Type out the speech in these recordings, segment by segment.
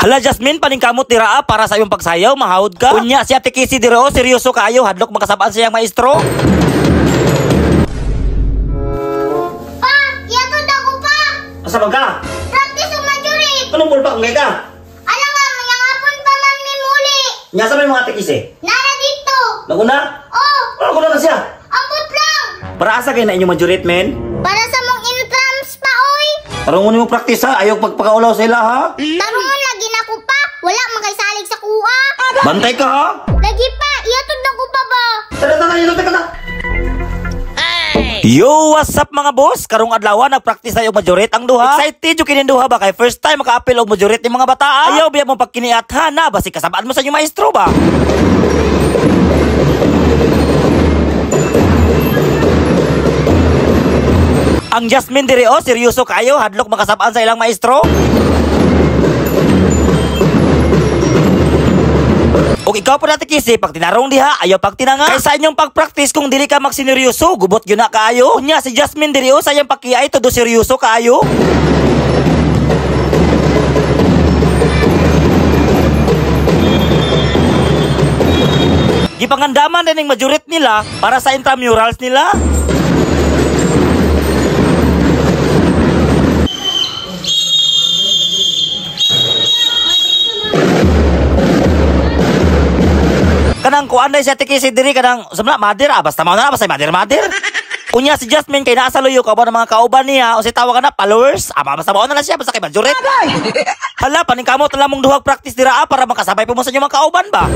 Hala Jasmine, paningkamot dira para sa iyong pagsayaw, mahawod ka. Unya si Ate Kisi dira seryoso kaayo, hadlok makasabaan siyang maestro. Pa, yatod ako pa. Asa man ka? Practice ang majurit. Anong bulpak ngay ka? Ano nga, mga hapon pa man may muli. Nya sa may mga Ate Kisi? Nara dito. Naguna? Oh, Naguna na siya. abot lang. Para asa kayo na inyong majurit, men? Para sa mong intrams pa, oy. Tarungon mo practice ha, ayaw pagpakaulaw sila ha. Tarungan lagi na ko pa. Wala makaisalig sa kuha. Bantay ka ha. Lagi pa, iyatod na ko pa ba? Tara, ilutay ka na. Yo, what's up mga boss? Karong adlaw nagpractice tayo majorit ang duha. Excited yung kinin duha ba kay first time maka-appeal og majorit ni mga bata. Ayaw biya mo pagkiniat na basi kasabaan mo sa inyong maestro ba? Ang Jasmine diri seryoso kayo hadlok makasabaan sa ilang maestro. Og ikaw po natin kisi, pag tinarong diha, ayaw pag tinanga. Kaysa inyong pag-practice kung dili ka magsineryoso, gubot yun na kaayo. Unya, si Jasmine diri sa iyang pakiay, todo seryoso kaayo. Gipangandaman din yung majorit nila para sa intramurals nila. Kanang kuan day siya tikisi diri kanang samna madir basta mao na basta madir. Unya si Jasmine kay naa sa luyo ka ba ng mga kauban niya o si tawag na followers basta mao na lang siya basta kay majorit. Hala paningkamot na lamong duhag practice dira para makasabay po mo sa inyo mga kauban ba.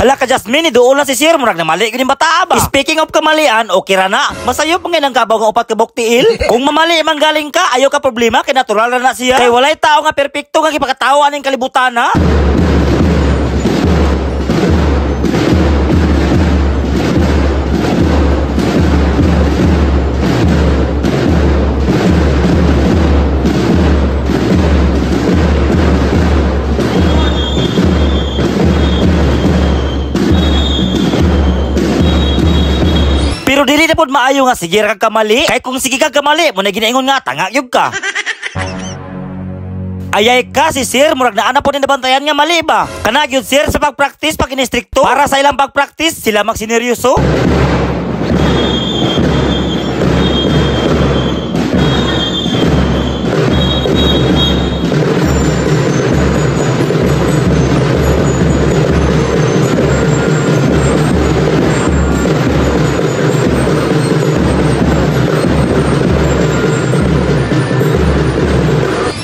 Hala ka Jasmine iduol na si Sir murag na mali gid bata ba. Speaking of kamalian okay ra na. Masayo pa ng kabaw nga upat ka buktiil. Kung mamali man galing ka ayo ka problema kay natural ra na siya. Kay walay tao nga perpekto nga gipakatawo aning kalibutan ha. Pero dili na pod maayo nga sige ra kag kamali. Kay kung sige kag kamali, mo na ginaingon nga tanga gyud ka. Ayay ka si Sir murag naa na pod ni nabantayan nga mali ba. Kana gyud Sir sa pagpractice pag inistrikto para sa ilang pagpractice sila magsineryoso.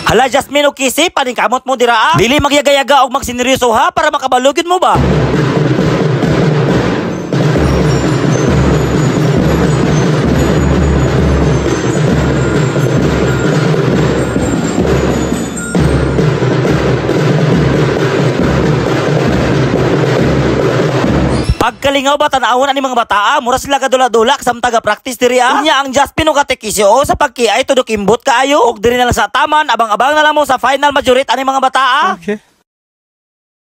Hala Jasmine o Kisi, paningkamot mo dira dili magyagayaga og magsineryoso ha para makabalugid mo ba? Pagkalingaw ba tanawon ani mga bata mura sila kadula-dula kasam taga-practice diri Unya ang Jasmine o katekisyo sa pagkiay todo kimbot kaayo og diri na lang sa taman abang-abang na lang mo sa final majorit ani mga bata Okay.